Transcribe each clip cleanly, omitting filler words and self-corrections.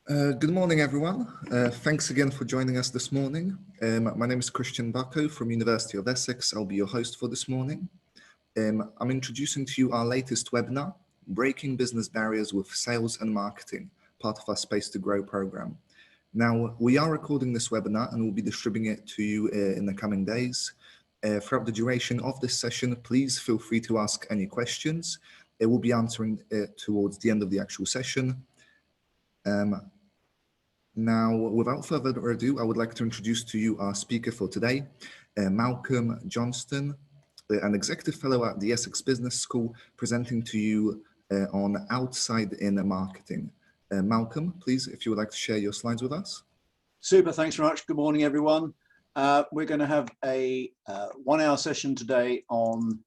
Good morning, everyone. Thanks again for joining us this morning. My name is Christian Bacco from University of Essex. I'll be your host for this morning. I'm introducing to you our latest webinar, Breaking Business Barriers with Sales and Marketing, part of our Space to Grow program. Now, we are recording this webinar and we'll be distributing it to you in the coming days. Throughout the duration of this session, please feel free to ask any questions. It will be answering towards the end of the actual session. Now, without further ado, I would like to introduce to you our speaker for today, Malcolm Johnston, an executive fellow at the Essex Business School, presenting to you on Outside In Marketing. Malcolm, please, if you would like to share your slides with us. Super, thanks very much. Good morning, everyone. We're going to have a 1 hour session today on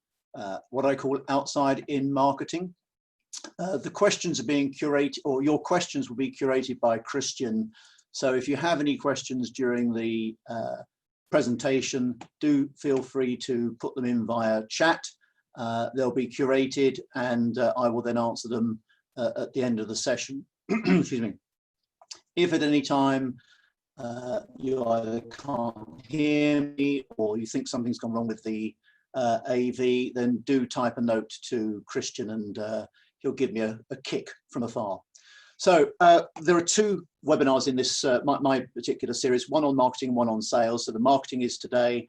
what I call Outside In Marketing. The questions are being curated, or your questions will be curated by Christian. So if you have any questions during the presentation, do feel free to put them in via chat. They'll be curated and I will then answer them at the end of the session. Excuse me. If at any time you either can't hear me or you think something's gone wrong with the AV, then do type a note to Christian and he'll give me a kick from afar. So there are two webinars in this, my particular series, one on marketing, one on sales. So the marketing is today,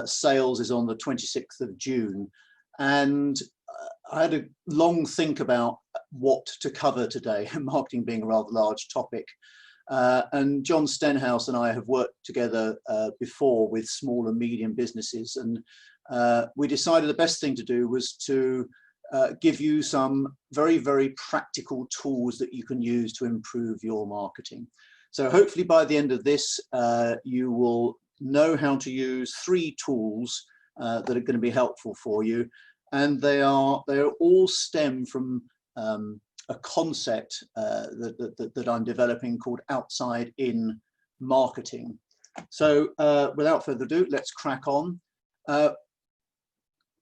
sales is on the 26th of June. And I had a long think about what to cover today, marketing being a rather large topic. And John Stenhouse and I have worked together before with small and medium businesses. And we decided the best thing to do was to give you some very, very practical tools that you can use to improve your marketing. So hopefully by the end of this, you will know how to use 3 tools that are going to be helpful for you. And they are all stem from a concept that I'm developing called Outside In Marketing. So without further ado, let's crack on.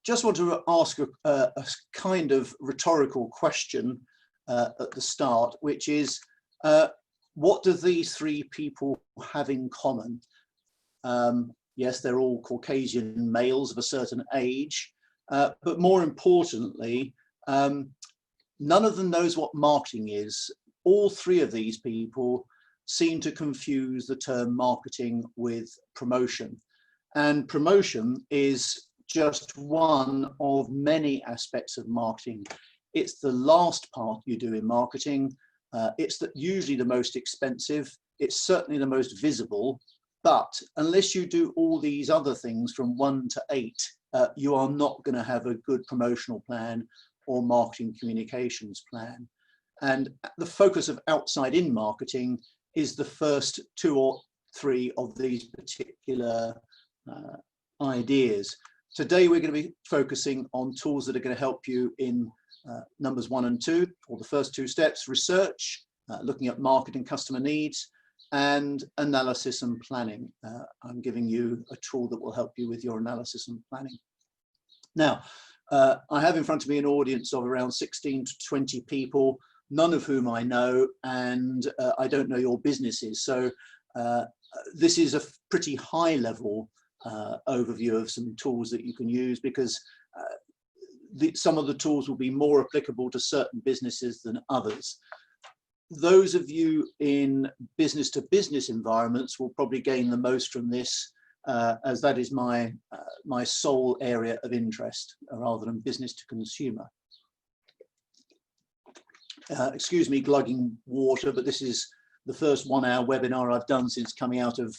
Just want to ask a kind of rhetorical question at the start, which is, what do these 3 people have in common? Yes, they're all Caucasian males of a certain age, but more importantly, none of them knows what marketing is. All 3 of these people seem to confuse the term marketing with promotion. And promotion is just one of many aspects of marketing. It's the last part you do in marketing. It's usually the most expensive. It's certainly the most visible. But unless you do all these other things from 1 to 8, you are not going to have a good promotional plan or marketing communications plan. And the focus of Outside In Marketing is the first 2 or 3 of these particular ideas. Today, we're going to be focusing on tools that are going to help you in numbers 1 and 2, or the first 2 steps: research, looking at market and customer needs, and analysis and planning. I'm giving you a tool that will help you with your analysis and planning. Now, I have in front of me an audience of around 16 to 20 people, none of whom I know, and I don't know your businesses. So this is a pretty high level overview of some tools that you can use, because some of the tools will be more applicable to certain businesses than others. Those of you in business to business environments will probably gain the most from this, as that is my sole area of interest, rather than business to consumer. Excuse me glugging water, but this is the first 1 hour webinar I've done since coming out of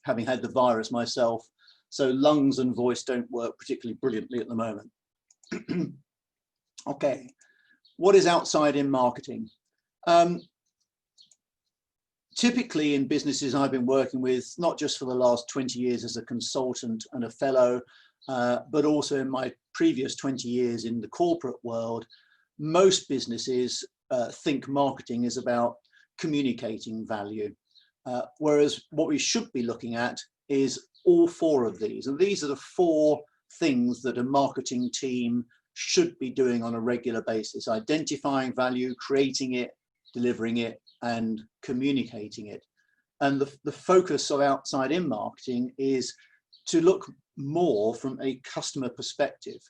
having had the virus myself, so lungs and voice don't work particularly brilliantly at the moment. Okay, what is Outside In Marketing? Typically in businesses I've been working with, not just for the last 20 years as a consultant and a fellow, but also in my previous 20 years in the corporate world, most businesses think marketing is about communicating value. Whereas what we should be looking at is all 4 of these. And these are the 4 things that a marketing team should be doing on a regular basis: identifying value, creating it, delivering it and communicating it. And the focus of outside-in marketing is to look more from a customer perspective.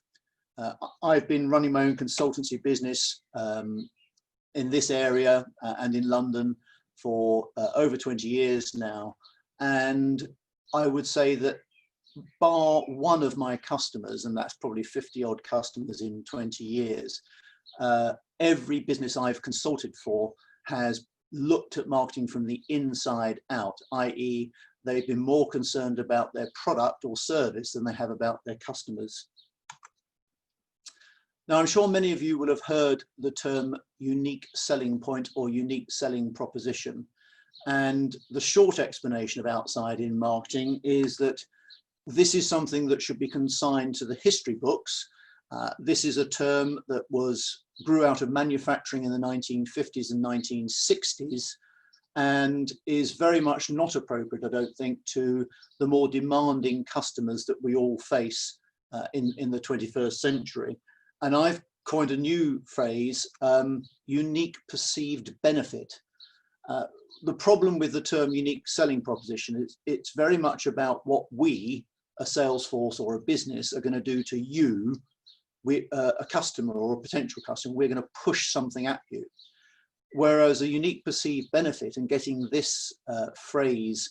I've been running my own consultancy business in this area and in London for over 20 years now. And I would say that bar one of my customers, and that's probably 50 odd customers in 20 years, every business I've consulted for has looked at marketing from the inside out, i.e. they've been more concerned about their product or service than they have about their customers. Now, I'm sure many of you will have heard the term unique selling point or unique selling proposition. And the short explanation of outside-in marketing is that this is something that should be consigned to the history books. This is a term that grew out of manufacturing in the 1950s and 1960s and is very much not appropriate, I don't think, to the more demanding customers that we all face in the 21st century. And I've coined a new phrase, unique perceived benefit. The problem with the term unique selling proposition is it's very much about what we, a sales force or a business, are going to do to you, a customer or a potential customer. We're going to push something at you. Whereas a unique perceived benefit and getting this phrase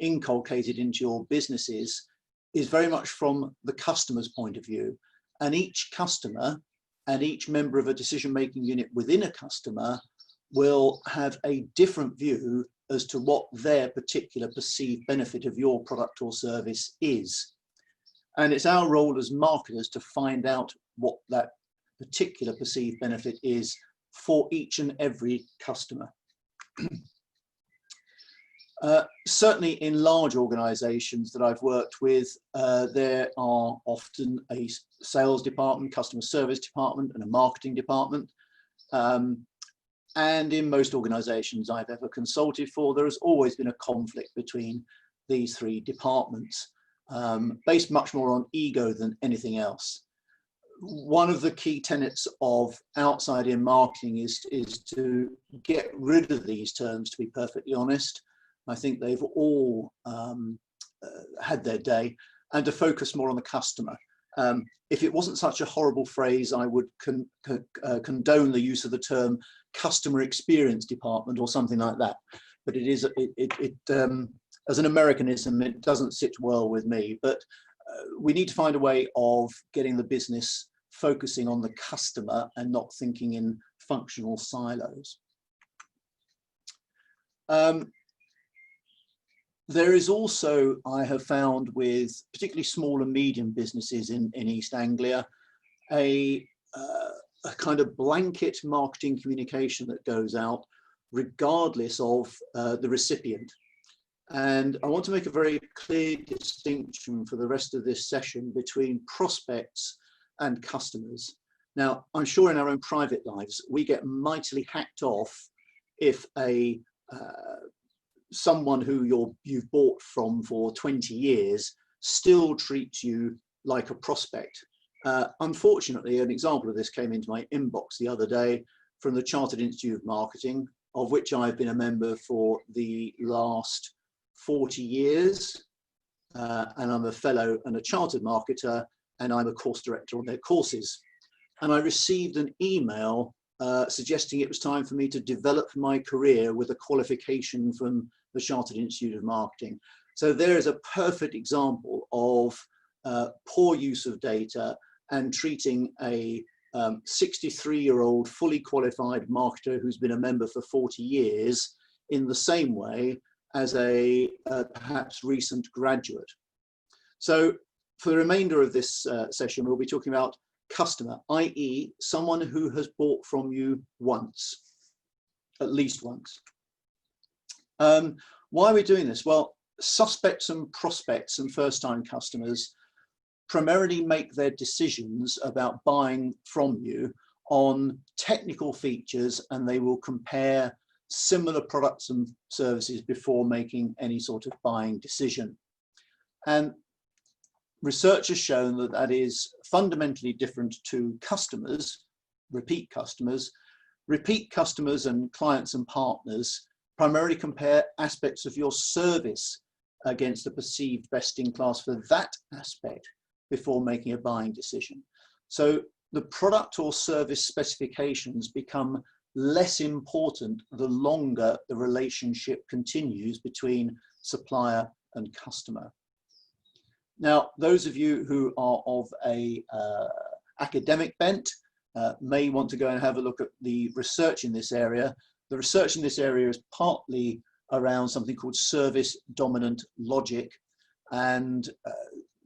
inculcated into your businesses is very much from the customer's point of view. And each customer and each member of a decision-making unit within a customer will have a different view as to what their particular perceived benefit of your product or service is. And it's our role as marketers to find out what that particular perceived benefit is for each and every customer. Certainly in large organizations that I've worked with, there are often a sales department, customer service department, and a marketing department. And in most organizations I've ever consulted for, there has always been a conflict between these three departments, based much more on ego than anything else. One of the key tenets of outside-in marketing is to get rid of these terms, to be perfectly honest. I think they've all had their day, and to focus more on the customer. If it wasn't such a horrible phrase, I would condone the use of the term customer experience department or something like that. But it is, as an Americanism, it doesn't sit well with me. But we need to find a way of getting the business focusing on the customer and not thinking in functional silos. There is also, I have found, with particularly small and medium businesses in East Anglia, a kind of blanket marketing communication that goes out regardless of the recipient. And I want to make a very clear distinction for the rest of this session between prospects and customers. Now, I'm sure in our own private lives, we get mightily hacked off if someone who you've bought from for 20 years still treats you like a prospect. Unfortunately, an example of this came into my inbox the other day from the Chartered Institute of Marketing, of which I've been a member for the last 40 years. And I'm a fellow and a chartered marketer, and I'm a course director on their courses. And I received an email suggesting it was time for me to develop my career with a qualification from the Chartered Institute of Marketing. So there is a perfect example of poor use of data and treating a 63-year-old fully qualified marketer who's been a member for 40 years in the same way as a perhaps recent graduate. So for the remainder of this session, we'll be talking about customer, i.e. someone who has bought from you once, at least once. Why are we doing this? Well, suspects and prospects and first-time customers primarily make their decisions about buying from you on technical features, and they will compare similar products and services before making any sort of buying decision. And research has shown that that is fundamentally different to customers, repeat customers, Repeat customers and clients and partners primarily compare aspects of your service against a perceived best-in-class for that aspect before making a buying decision. So the product or service specifications become less important the longer the relationship continues between supplier and customer. Now, those of you who are of a academic bent may want to go and have a look at the research in this area. The research in this area is partly around something called service dominant logic, and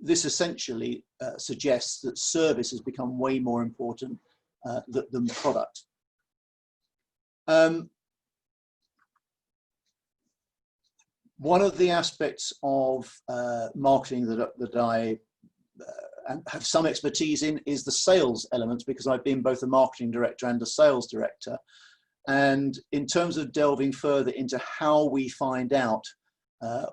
this essentially suggests that service has become way more important than product. One of the aspects of marketing that I have some expertise in is the sales elements, because I've been both a marketing director and a sales director. And in terms of delving further into how we find out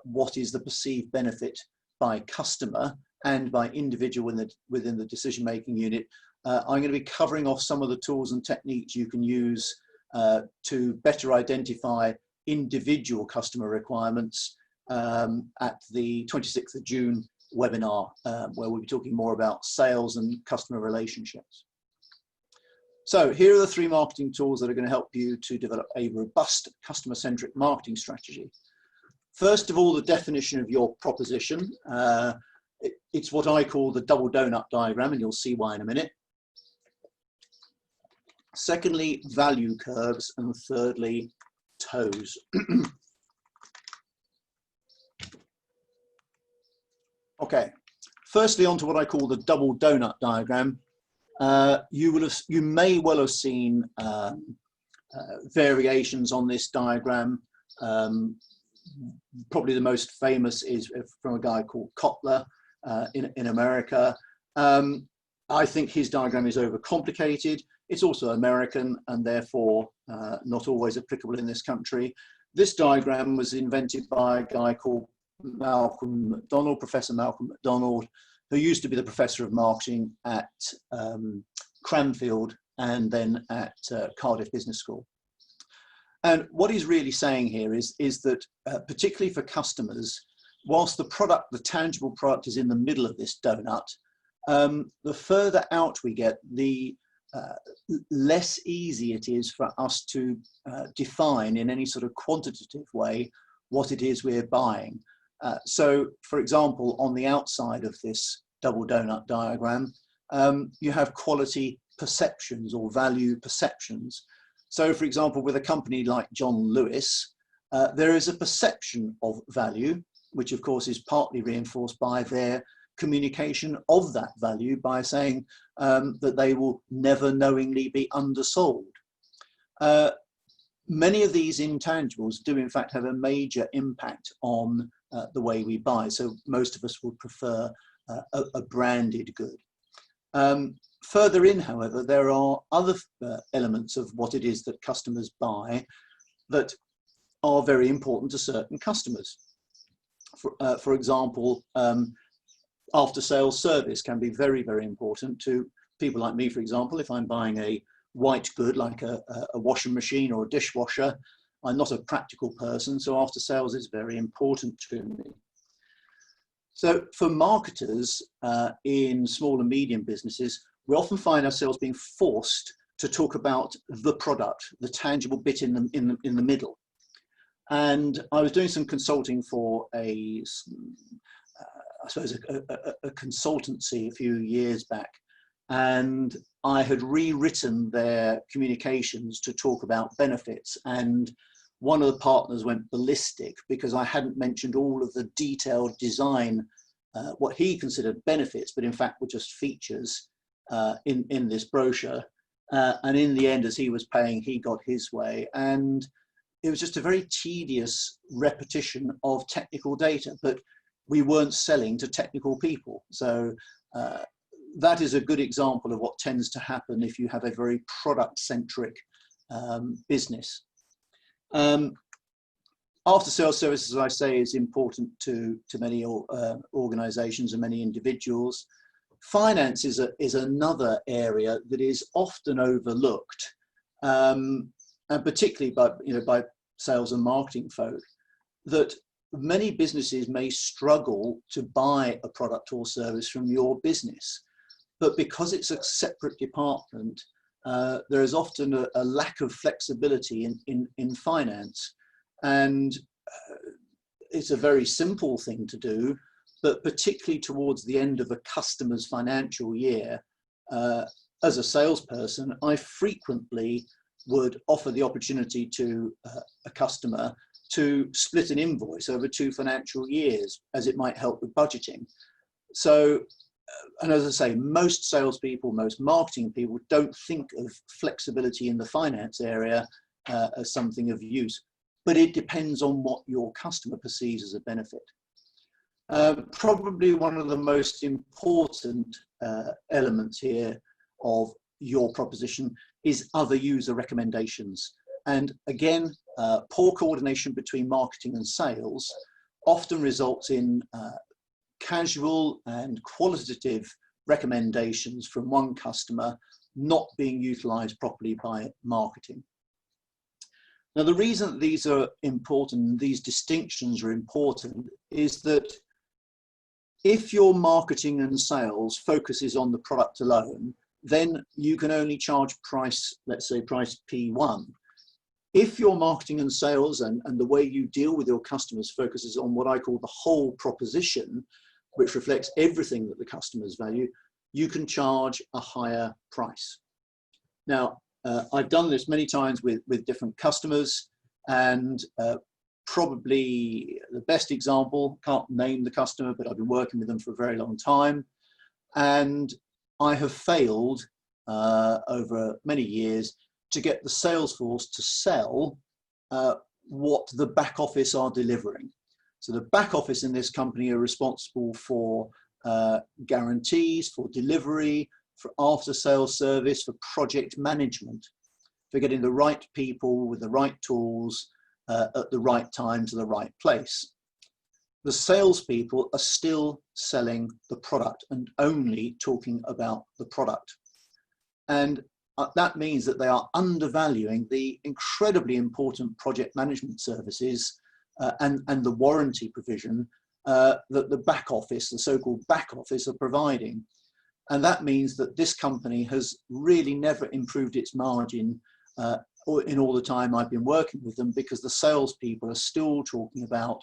what is the perceived benefit by customer and by individual within the decision-making unit, I'm going to be covering off some of the tools and techniques you can use to better identify individual customer requirements at the 26th of June webinar, where we'll be talking more about sales and customer relationships. So here are the 3 marketing tools that are going to help you to develop a robust customer-centric marketing strategy. First of all, the definition of your proposition. It's what I call the double donut diagram, and you'll see why in a minute. Secondly, value curves, and thirdly, toes. Okay, firstly onto what I call the double donut diagram. You may well have seen variations on this diagram. Probably the most famous is from a guy called Kotler in America. I think his diagram is overcomplicated. It's also American and therefore not always applicable in this country. This diagram was invented by a guy called Malcolm McDonald, Professor Malcolm McDonald, who used to be the professor of marketing at Cranfield and then at Cardiff Business School. And what he's really saying here is that particularly for customers, whilst the product, the tangible product, is in the middle of this donut, the further out we get, the less easy it is for us to define in any sort of quantitative way what it is we're buying. So, for example, on the outside of this double donut diagram, you have quality perceptions or value perceptions. So, for example, with a company like John Lewis, there is a perception of value, which of course is partly reinforced by their communication of that value by saying that they will never knowingly be undersold. Many of these intangibles do in fact have a major impact on the way we buy. So most of us would prefer a branded good. Further in, however, there are other elements of what it is that customers buy that are very important to certain customers. For example, after-sales service can be very, very important to people like me. For example, if I'm buying a white good like a washing machine or a dishwasher, I'm not a practical person, so after-sales is very important to me. So for marketers in small and medium businesses, we often find ourselves being forced to talk about the product, the tangible bit in the middle. And I was doing some consulting for I suppose a consultancy a few years back, and I had rewritten their communications to talk about benefits, and one of the partners went ballistic because I hadn't mentioned all of the detailed design, what he considered benefits, but in fact were just features in this brochure. And in the end, as he was paying, he got his way. And it was just a very tedious repetition of technical data, but we weren't selling to technical people. So that is a good example of what tends to happen if you have a very product-centric business. After-sales services, as I say, is important to many organizations and many individuals. Finance is another area that is often overlooked. and particularly by sales and marketing folk, that many businesses may struggle to buy a product or service from your business, but because it's a separate department, there is often a lack of flexibility in finance, and it's a very simple thing to do, but particularly towards the end of a customer's financial year, as a salesperson, I frequently would offer the opportunity to a customer to split an invoice over 2 financial years, as it might help with budgeting. So, and as I say, most salespeople, most marketing people don't think of flexibility in the finance area as something of use, but it depends on what your customer perceives as a benefit. Probably one of the most important elements here of your proposition is other user recommendations. And again, poor coordination between marketing and sales often results in casual and qualitative recommendations from one customer not being utilized properly by marketing. Now, the reason that these are important, these distinctions are important, is that if your marketing and sales focuses on the product alone, then you can only charge price, let's say price P1. If your marketing and sales and the way you deal with your customers focuses on what I call the whole proposition, which reflects everything that the customers value, you can charge a higher price. Now, I've done this many times with different customers, and probably the best example, can't name the customer, but I've been working with them for a very long time, and I have failed over many years to get the sales force to sell what the back office are delivering. So the back office in this company are responsible for guarantees, for delivery, for after sales service, for project management, for getting the right people with the right tools at the right time to the right place. The salespeople are still selling the product and only talking about the product. And that means that they are undervaluing the incredibly important project management services and the warranty provision that the back office, the so-called back office, are providing. And that means that this company has really never improved its margin in all the time I've been working with them, because the salespeople are still talking about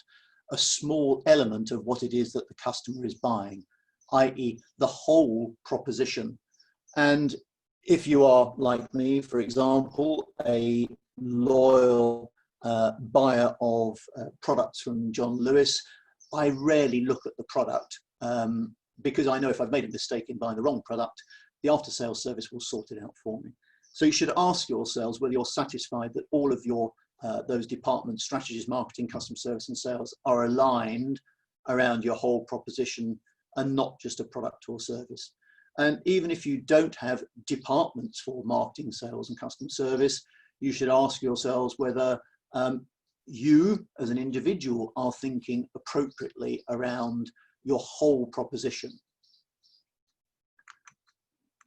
a small element of what it is that the customer is buying, i.e. the whole proposition. And if you are, like me, for example, a loyal buyer of products from John Lewis, I rarely look at the product because I know if I've made a mistake in buying the wrong product, the after sales service will sort it out for me. So you should ask yourselves whether you're satisfied that all of your those departments, strategies, marketing, customer service and sales, are aligned around your whole proposition and not just a product or service. And even if you don't have departments for marketing, sales and customer service, you should ask yourselves whether you as an individual are thinking appropriately around your whole proposition.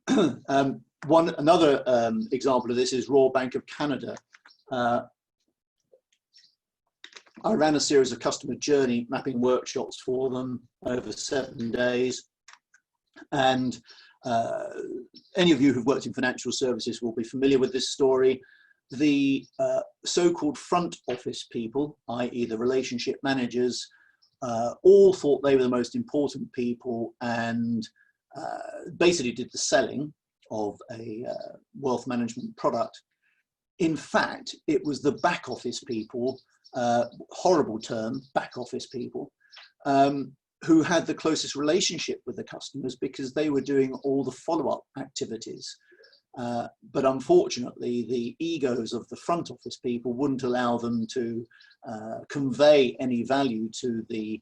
Another example of this is Royal Bank of Canada. I ran a series of customer journey mapping workshops for them over 7 days. And any of you who've worked in financial services will be familiar with this story. The so-called front office people, i.e. the relationship managers, all thought they were the most important people and basically did the selling of a wealth management product. In fact, it was the back office people, horrible term, back office people, who had the closest relationship with the customers because they were doing all the follow-up activities. But unfortunately, the egos of the front office people wouldn't allow them to convey any value to the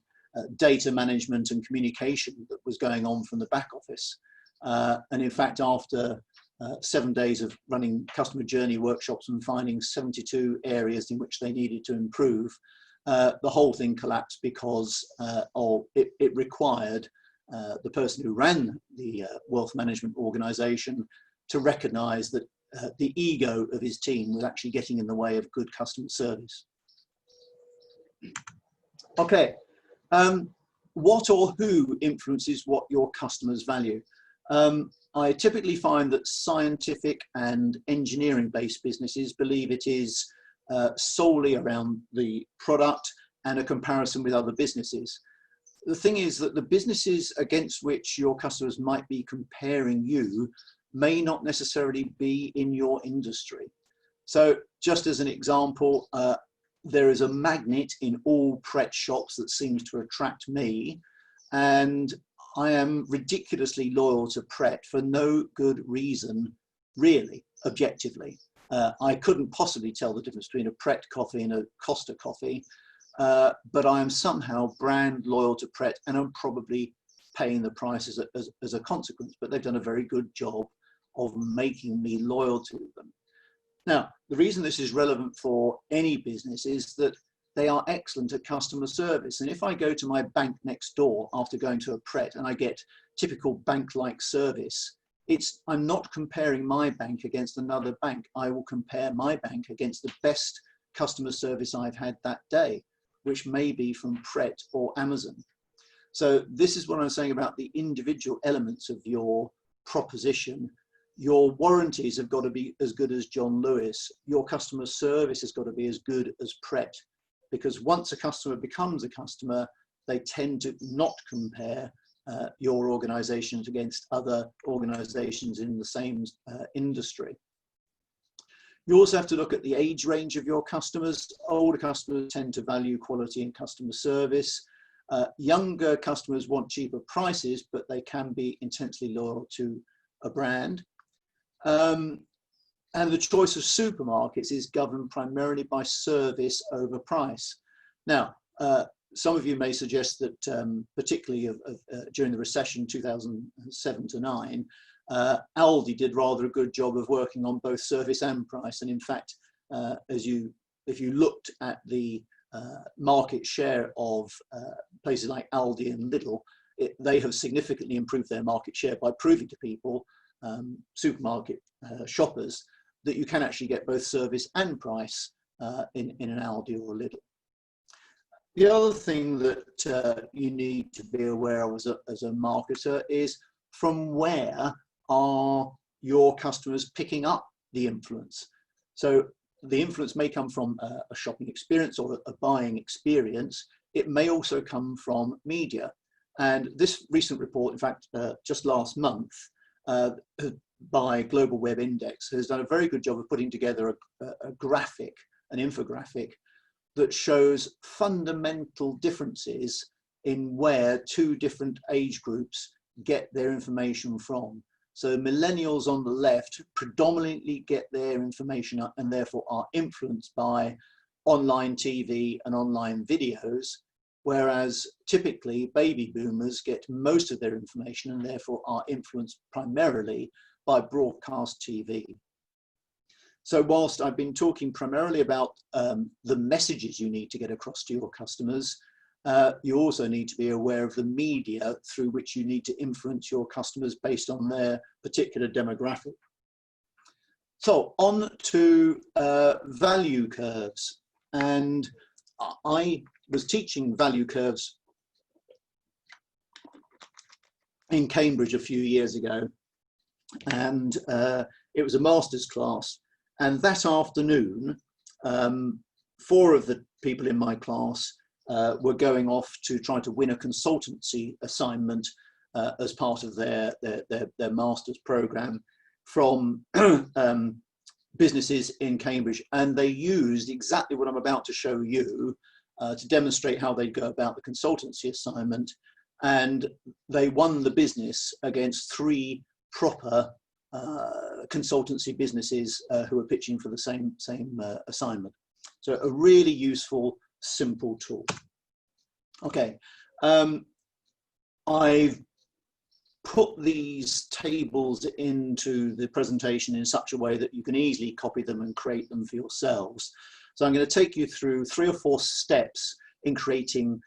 data management and communication that was going on from the back office. And in fact, after 7 days of running customer journey workshops and finding 72 areas in which they needed to improve, the whole thing collapsed because it required the person who ran the wealth management organization to recognize that the ego of his team was actually getting in the way of good customer service. Okay, what or who influences what your customers value? I typically find that scientific and engineering-based businesses believe it is solely around the product and a comparison with other businesses. The thing is that the businesses against which your customers might be comparing you may not necessarily be in your industry. So just as an example, there is a magnet in all Pret shops that seems to attract me, and I am ridiculously loyal to Pret for no good reason, really, objectively. I couldn't possibly tell the difference between a Pret coffee and a Costa coffee, but I am somehow brand loyal to Pret, and I'm probably paying the price as a consequence, but they've done a very good job of making me loyal to them. Now, the reason this is relevant for any business is that they are excellent at customer service. And if I go to my bank next door after going to a Pret and I get typical bank-like service, I'm not comparing my bank against another bank. I will compare my bank against the best customer service I've had that day, which may be from Pret or Amazon. So this is what I'm saying about the individual elements of your proposition. Your warranties have got to be as good as John Lewis. Your customer service has got to be as good as Pret, because once a customer becomes a customer, they tend to not compare your organizations against other organizations in the same industry. You also have to look at the age range of your customers. Older customers tend to value quality and customer service. Younger customers want cheaper prices, but they can be intensely loyal to a brand. And the choice of supermarkets is governed primarily by service over price. Now, some of you may suggest that, particularly during the recession 2007 to 9, Aldi did rather a good job of working on both service and price. And in fact, if you looked at the market share of places like Aldi and Lidl, they have significantly improved their market share by proving to people, supermarket shoppers, that you can actually get both service and price in an Aldi or a Lidl. The other thing that you need to be aware of as a marketer is, from where are your customers picking up the influence? So the influence may come from a shopping experience or a buying experience. It may also come from media. And this recent report, in fact, just last month, by Global Web Index, has done a very good job of putting together a graphic, an infographic, that shows fundamental differences in where two different age groups get their information from. So millennials on the left predominantly get their information and therefore are influenced by online TV and online videos, whereas typically baby boomers get most of their information and therefore are influenced primarily by broadcast TV. So whilst I've been talking primarily about the messages you need to get across to your customers, you also need to be aware of the media through which you need to influence your customers based on their particular demographic. So on to value curves. And I was teaching value curves in Cambridge a few years ago, and it was a master's class. And that afternoon, 4 of the people in my class were going off to try to win a consultancy assignment as part of their master's program from businesses in Cambridge. And they used exactly what I'm about to show you to demonstrate how they go about the consultancy assignment. And they won the business against 3 proper consultancy businesses who are pitching for the same assignment. So a really useful, simple tool. Okay, I've put these tables into the presentation in such a way that you can easily copy them and create them for yourselves. So I'm going to take you through 3 or 4 steps in creating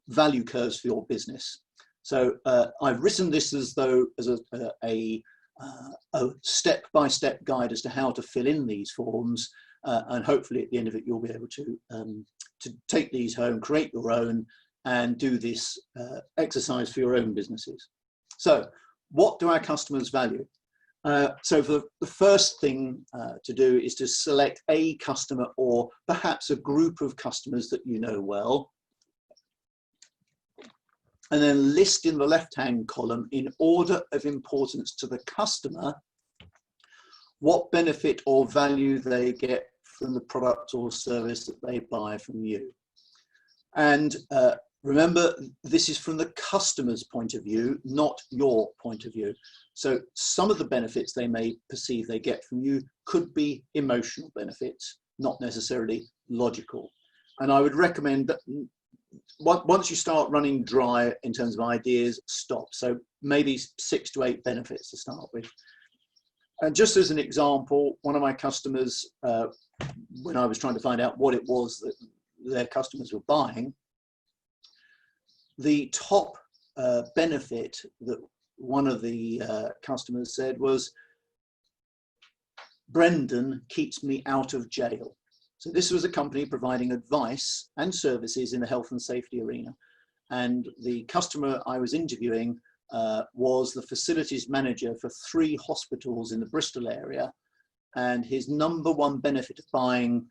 value curves for your business. So I've written this as though as a a step-by-step guide as to how to fill in these forms, and hopefully at the end of it you'll be able to take these home, create your own, and do this exercise for your own businesses. So what do our customers value? So for the first thing to do is to select a customer or perhaps a group of customers that you know well, and then list in the left-hand column in order of importance to the customer what benefit or value they get from the product or service that they buy from you. And remember, this is from the customer's point of view, not your point of view. So some of the benefits they may perceive they get from you could be emotional benefits, not necessarily logical. And I would recommend that once you start running dry in terms of ideas, stop. So maybe 6 to 8 benefits to start with. And just as an example, one of my customers, when I was trying to find out what it was that their customers were buying, the top benefit that one of the customers said was, Brendan keeps me out of jail. So this was a company providing advice and services in the health and safety arena. And the customer I was interviewing was the facilities manager for 3 hospitals in the Bristol area. And his #1 benefit of buying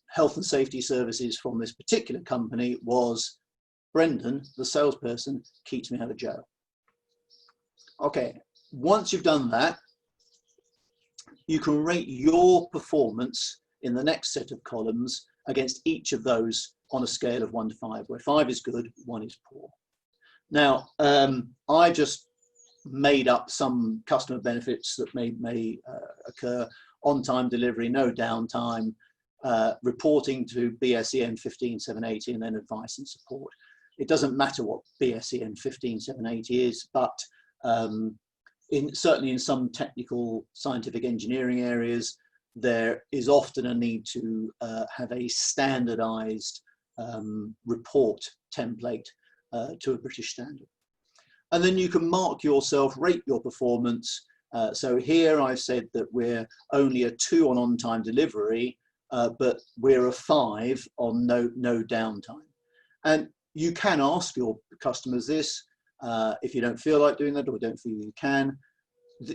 health and safety services from this particular company was, Brendan, the salesperson, keeps me out of jail. Okay, once you've done that, you can rate your performance in the next set of columns against each of those on a scale of 1 to 5, where 5 is good, 1 is poor. Now, I just made up some customer benefits that may occur: on-time delivery, no downtime, reporting to BSEN 15780, and then advice and support. It doesn't matter what BSEN 15780 is, but certainly in some technical scientific engineering areas, there is often a need to have a standardized report template to a British standard. And then you can mark yourself, rate your performance. So here I've said that we're only a 2 on-time delivery, but we're a 5 on no downtime. And you can ask your customers this, if you don't feel like doing that or don't feel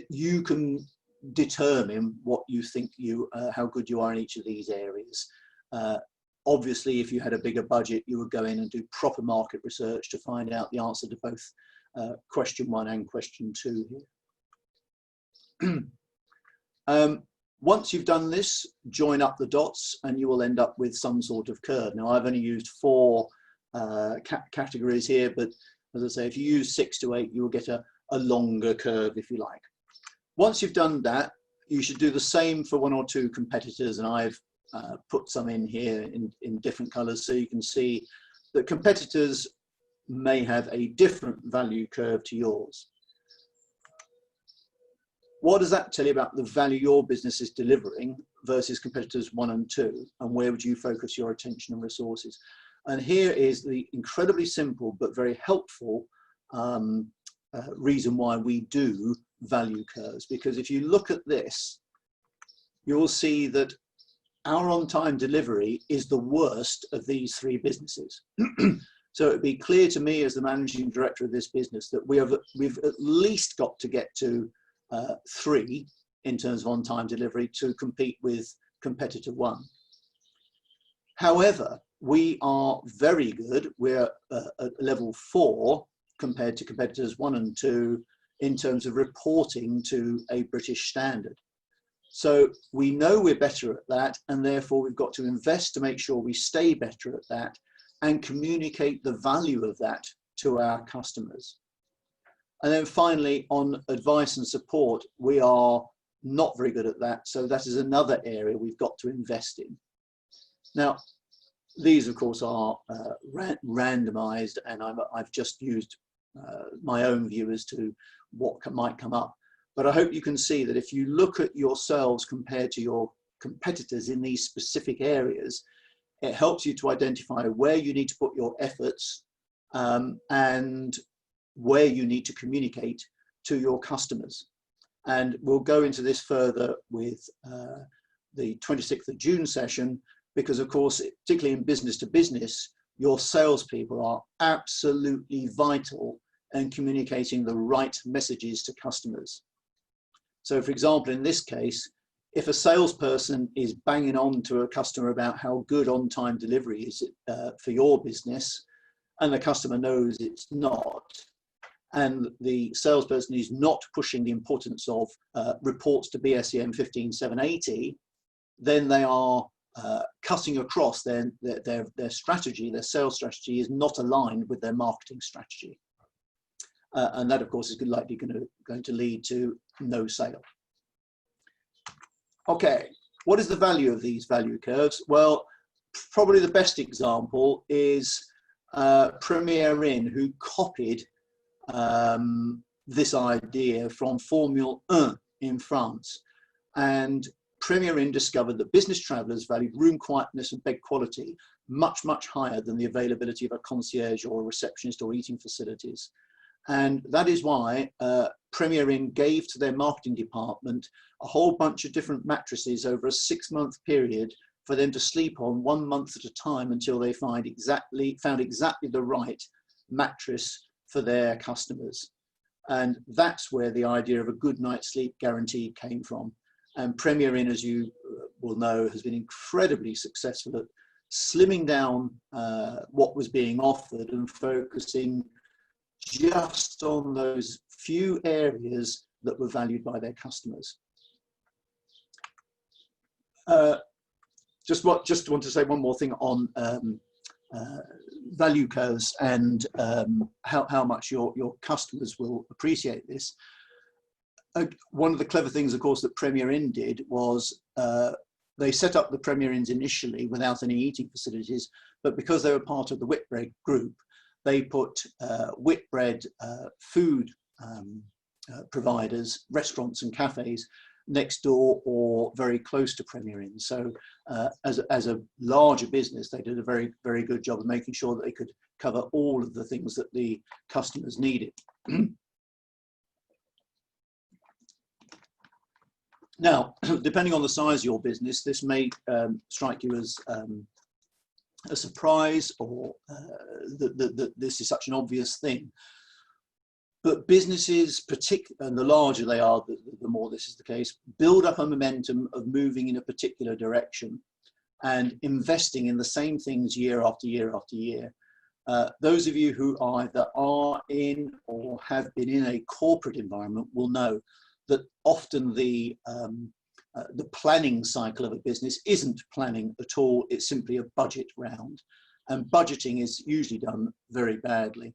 you can determine what you think how good you are in each of these areas. Obviously, if you had a bigger budget, you would go in and do proper market research to find out the answer to both question 1 and question 2 here. Once you've done this, join up the dots and you will end up with some sort of curve. Now, I've only used 4 categories here, but as I say, if you use 6 to 8, you will get a longer curve, if you like. Once you've done that, you should do the same for 1 or 2 competitors, and I've put some in here in different colors so you can see that competitors may have a different value curve to yours. What does that tell you about the value your business is delivering versus competitors 1 and 2, and where would you focus your attention and resources? And here is the incredibly simple but very helpful reason why we do value curves, because if you look at this, you'll see that our on-time delivery is the worst of these 3 businesses. So it'd be clear to me as the managing director of this business that we've at least got to get to 3 in terms of on-time delivery to compete with competitor 1. However, we are very good. We're at level 4 compared to competitors 1 and 2 in terms of reporting to a British standard. So we know we're better at that, and therefore we've got to invest to make sure we stay better at that and communicate the value of that to our customers. And then finally, on advice and support, we are not very good at that. So that is another area we've got to invest in. Now, these, of course, are randomized, and I've just used my own view as to what might come up. But I hope you can see that if you look at yourselves compared to your competitors in these specific areas, it helps you to identify where you need to put your efforts and where you need to communicate to your customers. And we'll go into this further with the 26th of June session, because of course, particularly in business to business, your salespeople are absolutely vital in communicating the right messages to customers. So for example, in this case, if a salesperson is banging on to a customer about how good on-time delivery is for your business, and the customer knows it's not, and the salesperson is not pushing the importance of reports to BSEM 15780, then they are cutting across their strategy. Their sales strategy is not aligned with their marketing strategy. And that, of course, is likely going to lead to no sale. Okay, what is the value of these value curves? Well, probably the best example is Premier Inn, who copied this idea from Formula 1 in France. And Premier Inn discovered that business travellers valued room quietness and bed quality much, much higher than the availability of a concierge or a receptionist or eating facilities. And that is why Premier Inn gave to their marketing department a whole bunch of different mattresses over a 6-month period for them to sleep on 1 month at a time until they found exactly the right mattress for their customers. And that's where the idea of a good night's sleep guaranteed came from. And Premier Inn, as you will know, has been incredibly successful at slimming down what was being offered and focusing just on those few areas that were valued by their customers. Just want to say one more thing on value curves and how much your customers will appreciate this. One of the clever things, of course, that Premier Inn did was they set up the Premier Inns initially without any eating facilities, but because they were part of the Whitbread group, they put Whitbread food providers, restaurants and cafes next door or very close to Premier Inn. So as a larger business, they did a very, very good job of making sure that they could cover all of the things that the customers needed. Now, depending on the size of your business, this may strike you as a surprise or that this is such an obvious thing. But businesses, and the larger they are, the more this is the case, build up a momentum of moving in a particular direction and investing in the same things year after year after year. Those of you who either are in or have been in a corporate environment will know that often the planning cycle of a business isn't planning at all, it's simply a budget round. And budgeting is usually done very badly.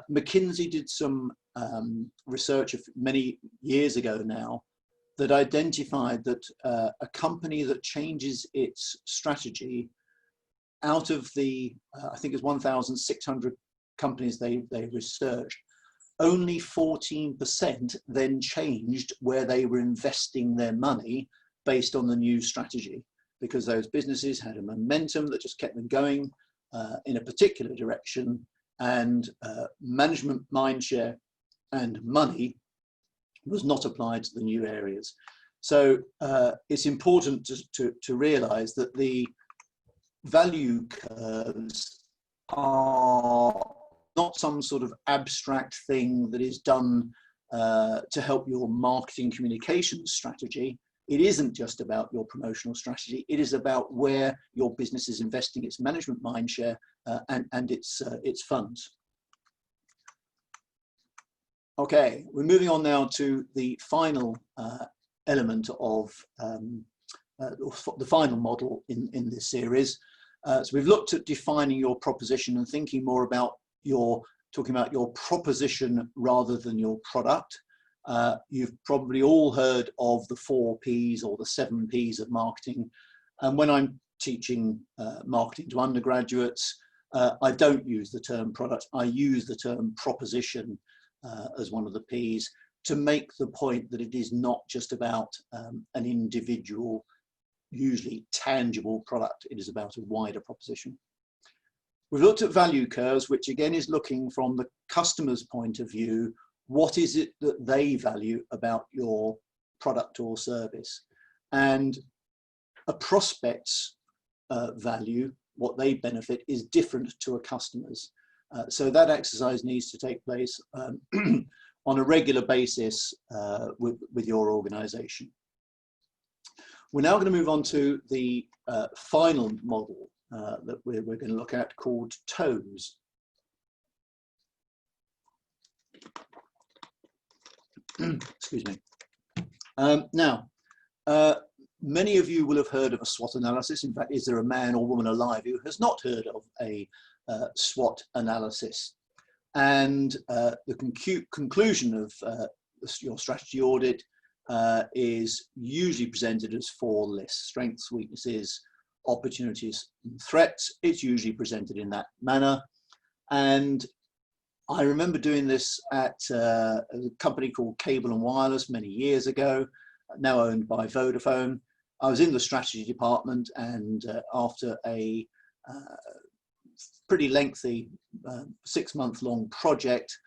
McKinsey did some research many years ago now that identified that a company that changes its strategy, out of the, I think it's 1,600 companies they researched, only 14% then changed where they were investing their money based on the new strategy, because those businesses had a momentum that just kept them going in a particular direction, and management mindshare and money was not applied to the new areas. So it's important to realize that the value curves are not some sort of abstract thing that is done to help your marketing communications strategy. It isn't just about your promotional strategy. It is about where your business is investing its management mindshare and its funds. Okay, we're moving on now to the final element of the final model in this series. So we've looked at defining your proposition and thinking more about talking about your proposition rather than your product. You've probably all heard of the 4 Ps or the 7 Ps of marketing. And when I'm teaching marketing to undergraduates, I don't use the term product. I use the term proposition as one of the Ps to make the point that it is not just about an individual, usually tangible product. It is about a wider proposition. We've looked at value curves, which again is looking from the customer's point of view, what is it that they value about your product or service? And a prospect's value, what they benefit, is different to a customer's. So that exercise needs to take place on a regular basis with your organization. We're now going to move on to the final model that we're going to look at, called TOES. Excuse me. Now, many of you will have heard of a SWOT analysis. In fact, is there a man or woman alive who has not heard of a SWOT analysis? And the conclusion of your strategy audit is usually presented as 4 lists: strengths, weaknesses, opportunities, and threats. It's usually presented in that manner. And I remember doing this at a company called Cable and Wireless many years ago, now owned by Vodafone. I was in the strategy department, and after a pretty lengthy 6-month-long project,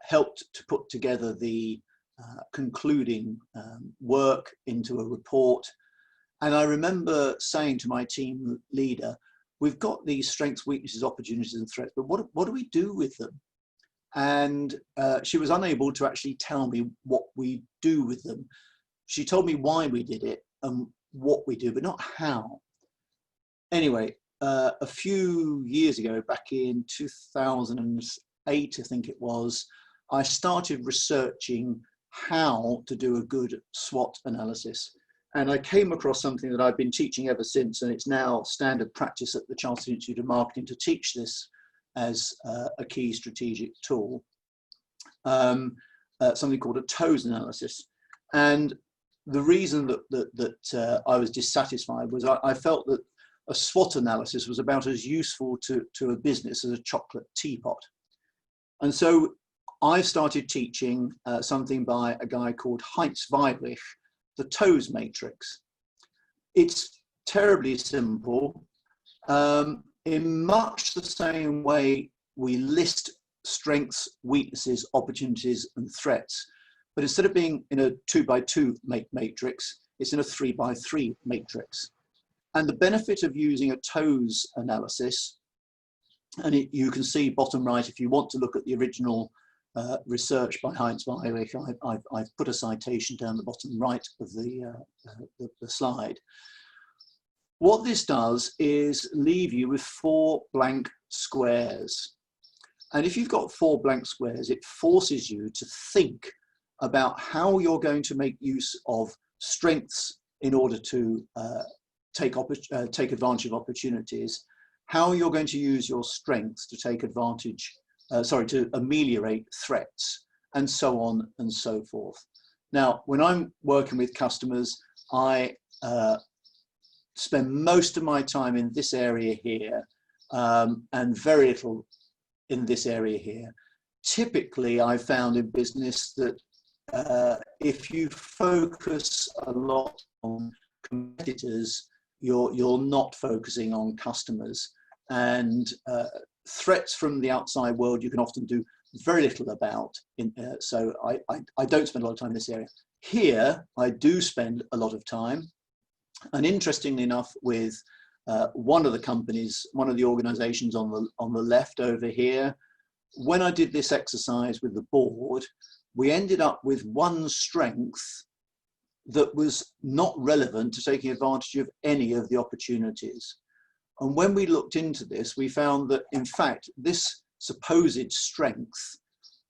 helped to put together the concluding work into a report. And I remember saying to my team leader, we've got these strengths, weaknesses, opportunities, and threats, but what do we do with them? And she was unable to actually tell me what we do with them. She told me why we did it and what we do, but not how. Anyway, a few years ago, back in 2008, I think it was, I started researching how to do a good SWOT analysis. And I came across something that I've been teaching ever since, and it's now standard practice at the Chartered Institute of Marketing to teach this as a key strategic tool, something called a TOES analysis. And the reason that I was dissatisfied was I felt that a SWOT analysis was about as useful to a business as a chocolate teapot. And so I started teaching something by a guy called Heinz Weidlich, the TOES matrix. It's terribly simple. In much the same way we list strengths, weaknesses, opportunities, and threats, but instead of being in a 2x2 matrix, it's in a 3x3 matrix. And the benefit of using a TOES analysis, and you can see bottom right, if you want to look at the original research by Heinz Weidlich, I've put a citation down the bottom right of the slide. What this does is leave you with 4 blank squares. And if you've got 4 blank squares, it forces you to think about how you're going to make use of strengths in order to take advantage of opportunities, how you're going to use your strengths to take advantage, to ameliorate threats, and so on and so forth. Now, when I'm working with customers, I spend most of my time in this area here and very little in this area here. Typically, I've found in business that if you focus a lot on competitors, you're not focusing on customers. And threats from the outside world you can often do very little about. So I don't spend a lot of time in this area. Here, I do spend a lot of time. And interestingly enough, with one of the companies, one of the organizations on the left over here, when I did this exercise with the board, we ended up with one strength that was not relevant to taking advantage of any of the opportunities. And when we looked into this, we found that, in fact, this supposed strength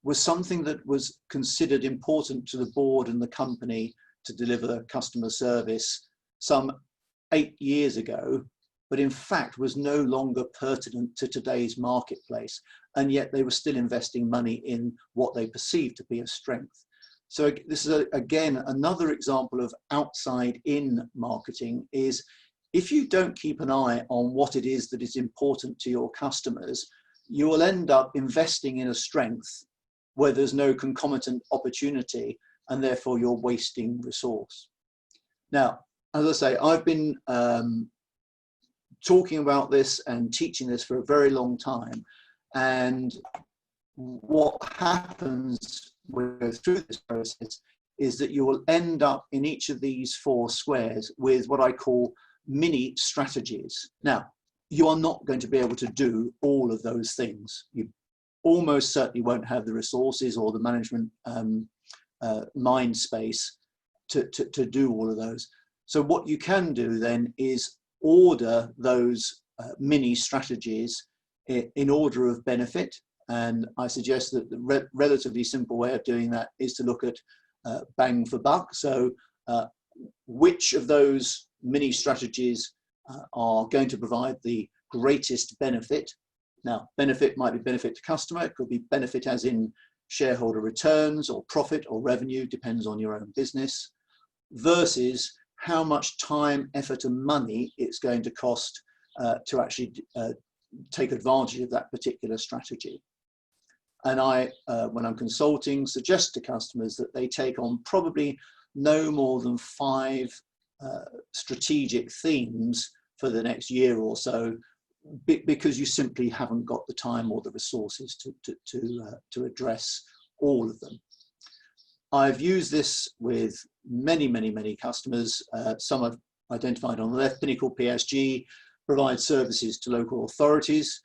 was something that was considered important to the board and the company to deliver customer service some 8 years ago, but in fact was no longer pertinent to today's marketplace. And yet they were still investing money in what they perceived to be a strength. So this is, again, another example of outside-in marketing is if you don't keep an eye on what it is that is important to your customers, you will end up investing in a strength where there's no concomitant opportunity, and therefore you're wasting resource. Now, as I say, I've been talking about this and teaching this for a very long time. And what happens we'll go through this process, is that you will end up in each of these 4 squares with what I call mini strategies. Now, you are not going to be able to do all of those things. You almost certainly won't have the resources or the management mind space to do all of those. So what you can do then is order those mini strategies in order of benefit. And I suggest that the relatively simple way of doing that is to look at bang for buck. So which of those mini strategies are going to provide the greatest benefit? Now, benefit might be benefit to customer, it could be benefit as in shareholder returns or profit or revenue, depends on your own business, versus how much time, effort and money it's going to cost to actually take advantage of that particular strategy. And I, when I'm consulting, suggest to customers that they take on probably no more than 5 strategic themes for the next year or so, because you simply haven't got the time or the resources to address all of them. I've used this with many customers. Some I've identified on the left. Pinnacle PSG provides services to local authorities.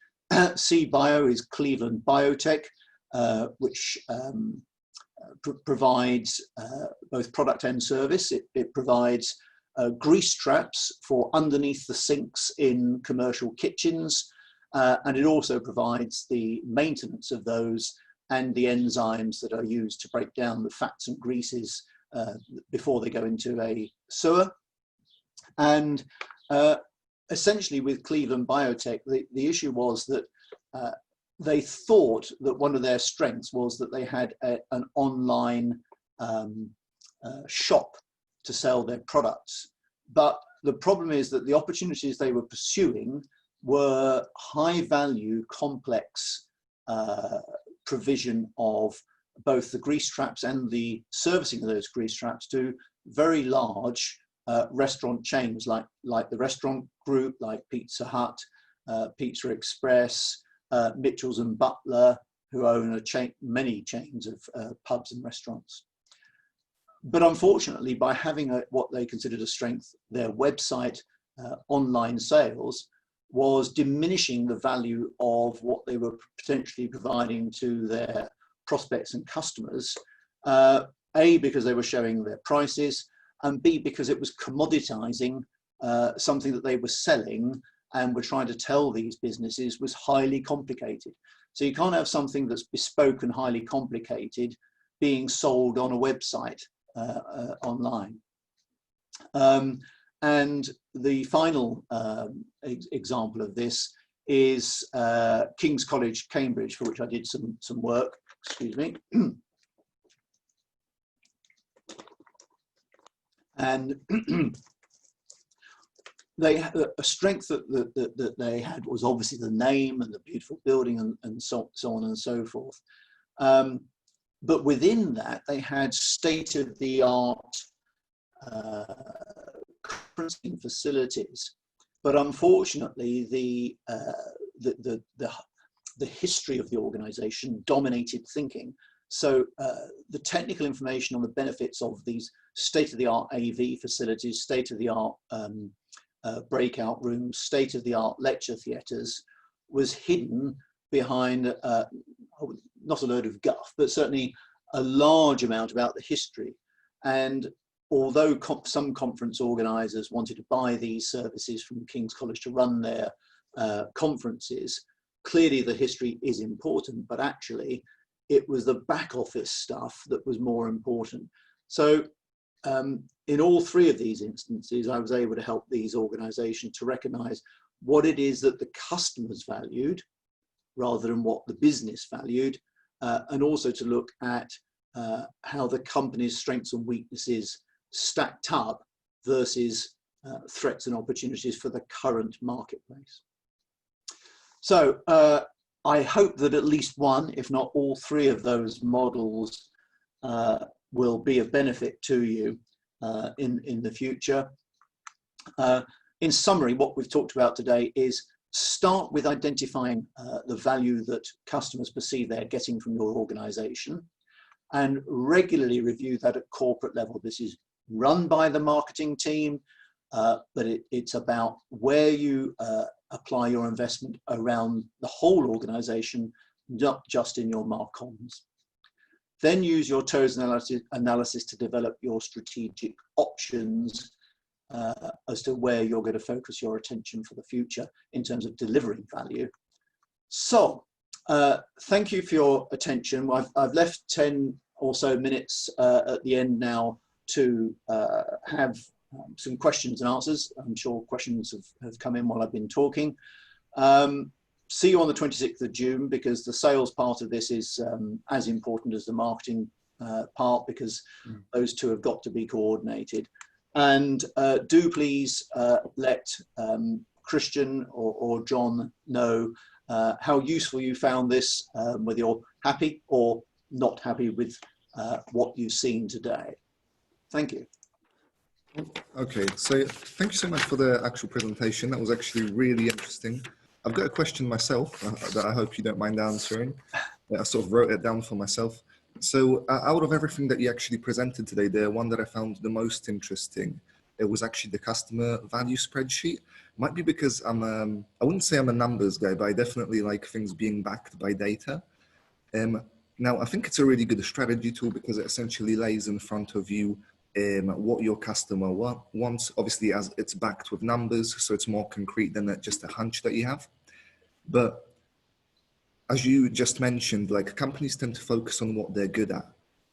C-Bio is Cleveland Biotech, which provides both product and service. It provides grease traps for underneath the sinks in commercial kitchens, and it also provides the maintenance of those and the enzymes that are used to break down the fats and greases before they go into a sewer. And essentially with Cleveland Biotech, the issue was that they thought that one of their strengths was that they had an online shop to sell their products. But the problem is that the opportunities they were pursuing were high value, complex provision of both the grease traps and the servicing of those grease traps to very large restaurant chains like the Restaurant Group, like Pizza Hut, Pizza Express, Mitchells and Butler, who own many chains of pubs and restaurants. But unfortunately, by having what they considered a strength, their website online sales was diminishing the value of what they were potentially providing to their prospects and customers, A, because they were showing their prices, and B, because it was commoditizing something that they were selling and were trying to tell these businesses was highly complicated. So you can't have something that's bespoke and highly complicated being sold on a website online. And the final example of this is King's College, Cambridge, for which I did some work, excuse me. And they had a strength that they had was obviously the name and the beautiful building and so on and so forth. But within that, they had state-of-the-art conferencing facilities. But unfortunately, the history of the organization dominated thinking. So the technical information on the benefits of these state-of-the-art AV facilities, state-of-the-art breakout rooms, state-of-the-art lecture theatres was hidden behind not a load of guff, but certainly a large amount about the history. And although some conference organisers wanted to buy these services from King's College to run their conferences, clearly the history is important, but actually it was the back office stuff that was more important. So in all 3 of these instances, I was able to help these organisations to recognise what it is that the customers valued rather than what the business valued, and also to look at how the company's strengths and weaknesses stacked up versus threats and opportunities for the current marketplace. So I hope that at least one, if not all 3 of those models will be of benefit to you in the future. In summary, what we've talked about today is start with identifying the value that customers perceive they're getting from your organization. and regularly review that at corporate level. This is run by the marketing team, but it's about where you apply your investment around the whole organization, not just in your marcoms. Then use your TOES analysis to develop your strategic options as to where you're going to focus your attention for the future in terms of delivering value. So, thank you for your attention. I've left 10 or so minutes at the end now to have some questions and answers. I'm sure questions have come in while I've been talking. See you on the 26th of June, because the sales part of this is as important as the marketing part, because those two have got to be coordinated. And do please let Christian or John know how useful you found this, whether you're happy or not happy with what you've seen today. Thank you. Okay, so thank you so much for the actual presentation. That was actually really interesting. I've got a question myself that I hope you don't mind answering. I sort of wrote it down for myself. So out of everything that you actually presented today, the one that I found the most interesting, it was actually the customer value spreadsheet. Might be because I wouldn't say I'm a numbers guy, but I definitely like things being backed by data. Now, I think it's a really good strategy tool because it essentially lays in front of you what your customer wants. Obviously, as it's backed with numbers, so it's more concrete than just a hunch that you have. But as you just mentioned, like, companies tend to focus on what they're good at.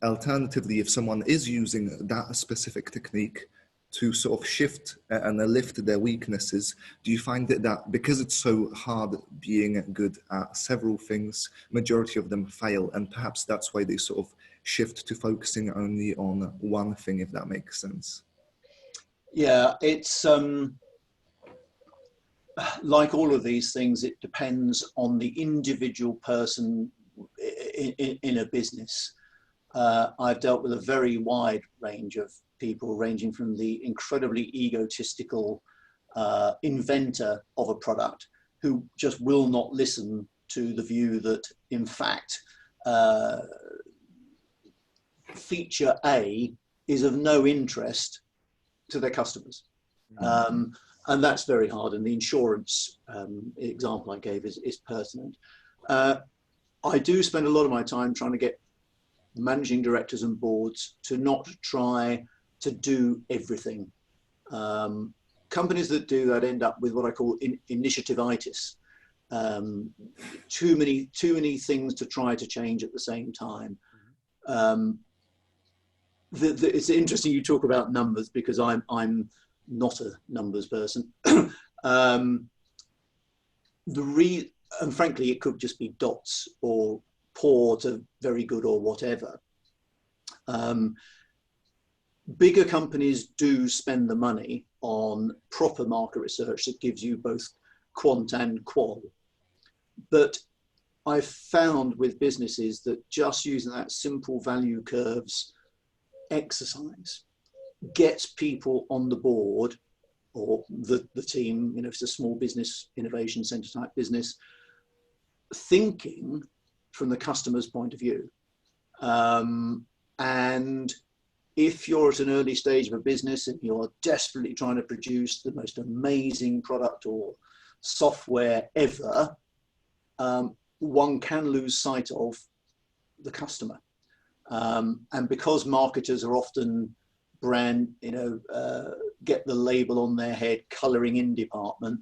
Alternatively, if someone is using that specific technique to sort of shift and lift their weaknesses, do you find that because it's so hard being good at several things, majority of them fail, and perhaps that's why they sort of shift to focusing only on one thing, if that makes sense? Yeah, it's like all of these things, it depends on the individual person in a business. I've dealt with a very wide range of people, ranging from the incredibly egotistical inventor of a product who just will not listen to the view that, in fact, feature A is of no interest to their customers. And that's very hard. And the insurance example I gave is pertinent. I do spend a lot of my time trying to get managing directors and boards to not try to do everything. Companies that do that end up with what I call initiative-itis. Too many things to try to change at the same time. It's interesting you talk about numbers, because I'm not a numbers person. And frankly, it could just be dots or poor to very good or whatever. Bigger companies do spend the money on proper market research that gives you both quant and qual. But I've found with businesses that just using that simple value curves exercise gets people on the board, or the team, you know, if it's a small business innovation center type business, thinking from the customer's point of view. And if you're at an early stage of a business and you're desperately trying to produce the most amazing product or software ever, one can lose sight of the customer. And because marketers are often brand, get the label on their head, colouring in department,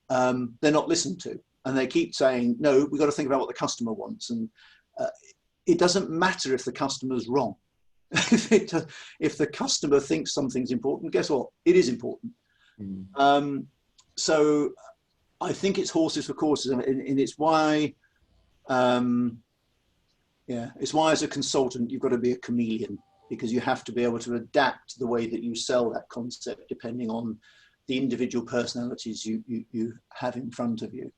they're not listened to. And they keep saying, no, we've got to think about what the customer wants. And it doesn't matter if the customer's wrong. If the customer thinks something's important, guess what? It is important. So I think it's horses for courses, and it's why, it's why as a consultant you've got to be a chameleon, because you have to be able to adapt the way that you sell that concept depending on the individual personalities you have in front of you.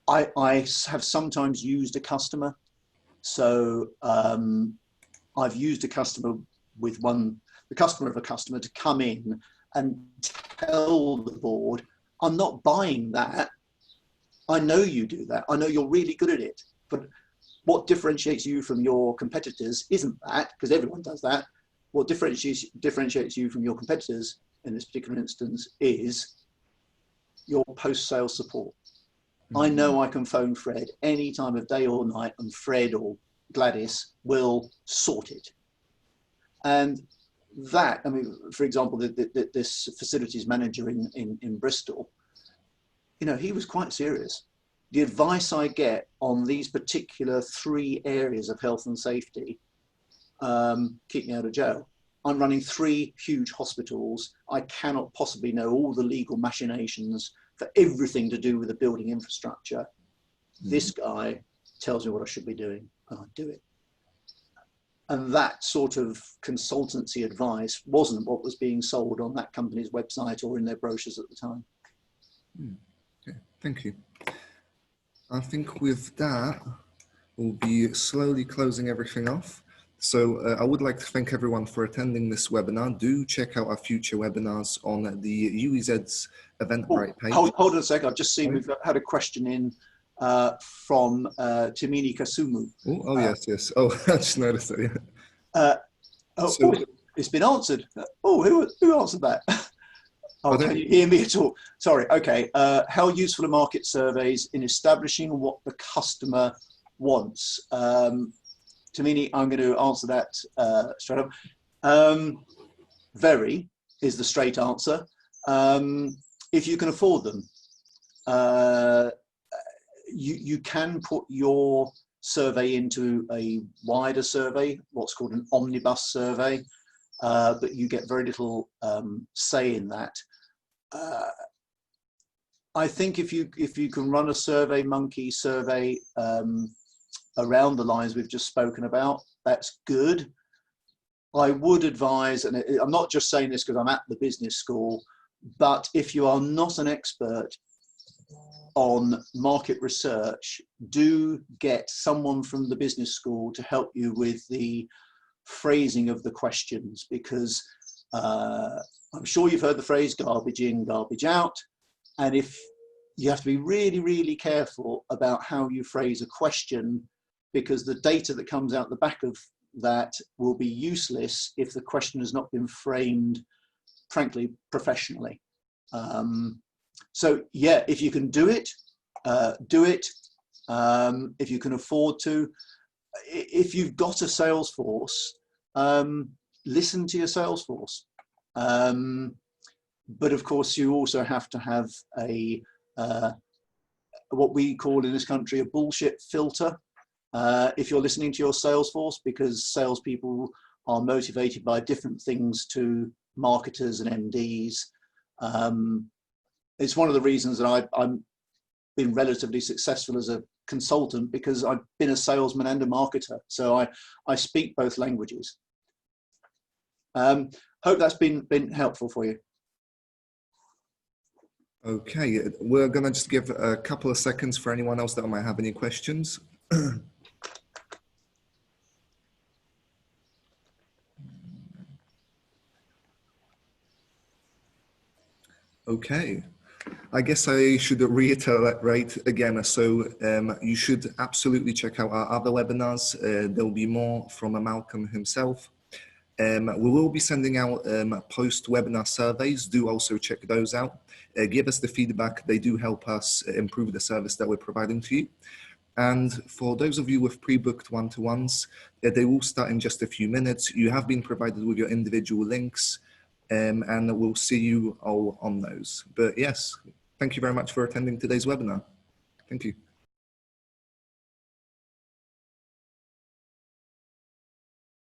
I have sometimes used a customer. So I've used a customer with the customer of a customer to come in and tell the board, I'm not buying that. I know you do that. I know you're really good at it, but what differentiates you from your competitors isn't that, because everyone does that. What differentiates you from your competitors in this particular instance is your post-sales support. I know I can phone Fred any time of day or night, and Fred or Gladys will sort it. And that, I mean, for example, this facilities manager in Bristol, you know, he was quite serious. The advice I get on these particular 3 areas of health and safety keep me out of jail. I'm running 3 huge hospitals. I cannot possibly know all the legal machinations for everything to do with the building infrastructure. This guy tells me what I should be doing, and I do it. And that sort of consultancy advice wasn't what was being sold on that company's website or in their brochures at the time. Okay, thank you. I think with that, we'll be slowly closing everything off. So I would like to thank everyone for attending this webinar. Do check out our future webinars on the UEZ's Eventbrite page. Hold on a sec. I've just seen we've had a question in from Timini Kasumu. Oh yes, yes. Oh, I just noticed it. Yeah. It's been answered. Oh, who answered that? Oh, can you hear me at all? Sorry. Okay. How useful are market surveys in establishing what the customer wants? Tamini, I'm going to answer that straight up. Very is the straight answer. If you can afford them, you can put your survey into a wider survey, what's called an omnibus survey, but you get very little say in that. I think if you can run a Survey Monkey survey around the lines we've just spoken about, that's good. I would advise, and I'm not just saying this because I'm at the business school, but if you are not an expert on market research, do get someone from the business school to help you with the phrasing of the questions, because I'm sure you've heard the phrase garbage in, garbage out. And if you have to be really, really careful about how you phrase a question, because the data that comes out the back of that will be useless if the question has not been framed, frankly, professionally. So yeah, if you can do it, do it. If you can afford to. If you've got a sales force, listen to your sales force. But of course, you also have to have a what we call in this country a bullshit filter. If you're listening to your sales force, because salespeople are motivated by different things to marketers and MDs. It's one of the reasons that I've been relatively successful as a consultant, because I've been a salesman and a marketer. So I speak both languages. Hope that's been helpful for you. Okay, we're gonna just give a couple of seconds for anyone else that might have any questions. Okay, I guess I should reiterate again. So you should absolutely check out our other webinars. There'll be more from Malcolm himself. We will be sending out post-webinar surveys. Do also check those out. Give us the feedback. They do help us improve the service that we're providing to you. And for those of you with pre-booked one-to-ones, they will start in just a few minutes. You have been provided with your individual links, and we'll see you all on those. But yes, thank you very much for attending today's webinar. Thank you.